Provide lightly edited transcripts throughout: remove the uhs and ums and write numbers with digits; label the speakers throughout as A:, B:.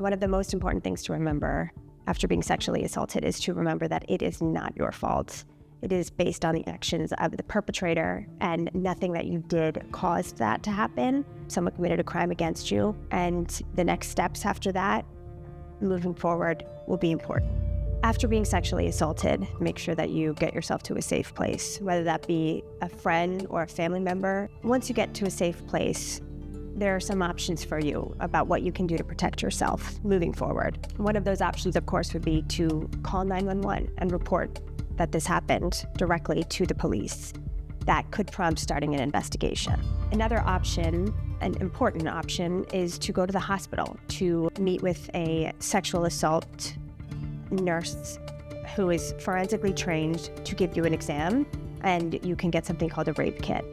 A: One of the most important things to remember after being sexually assaulted is to remember that it is not your fault. It is based on the actions of the perpetrator, and nothing that you did caused that to happen. Someone committed a crime against you, and the next steps after that, moving forward, will be important. After being sexually assaulted, make sure that you get yourself to a safe place, whether that be a friend or a family member. Once you get to a safe place, there are some options for you about what you can do to protect yourself moving forward. One of those options, of course, would be to call 911 and report that this happened directly to the police. That could prompt starting an investigation. Another option, an important option, is to go to the hospital to meet with a sexual assault nurse who is forensically trained to give you an exam, and you can get something called a rape kit.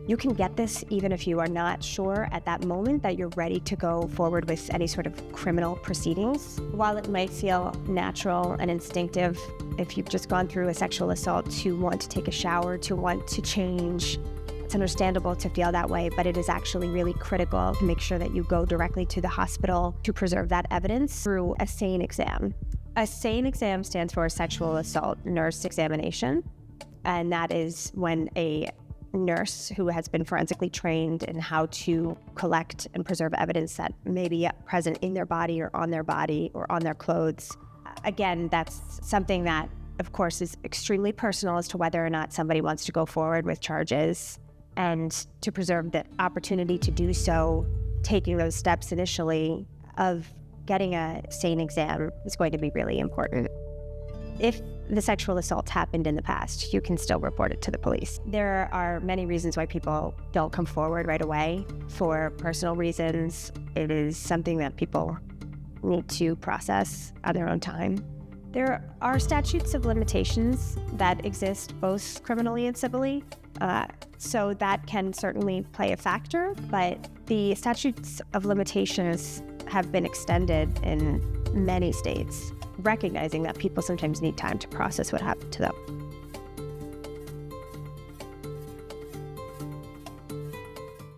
A: You can get this even if you are not sure at that moment that you're ready to go forward with any sort of criminal proceedings. While it might feel natural and instinctive if you've just gone through a sexual assault to want to take a shower, to want to change, it's understandable to feel that way, but it is actually really critical to make sure that you go directly to the hospital to preserve that evidence through a SANE exam. A SANE exam stands for Sexual Assault Nurse Examination, and that is when a nurse who has been forensically trained in how to collect and preserve evidence that may be present in their body or on their clothes. Again, that's something that, of course, is extremely personal as to whether or not somebody wants to go forward with charges. And to preserve the opportunity to do so, taking those steps initially of getting a SANE exam is going to be really important. If the sexual assault happened in the past, you can still report it to the police. There are many reasons why people don't come forward right away. For personal reasons, it is something that people need to process on their own time. There are statutes of limitations that exist both criminally and civilly, so that can certainly play a factor, but the statutes of limitations have been extended in many states, recognizing that people sometimes need time to process what happened to them.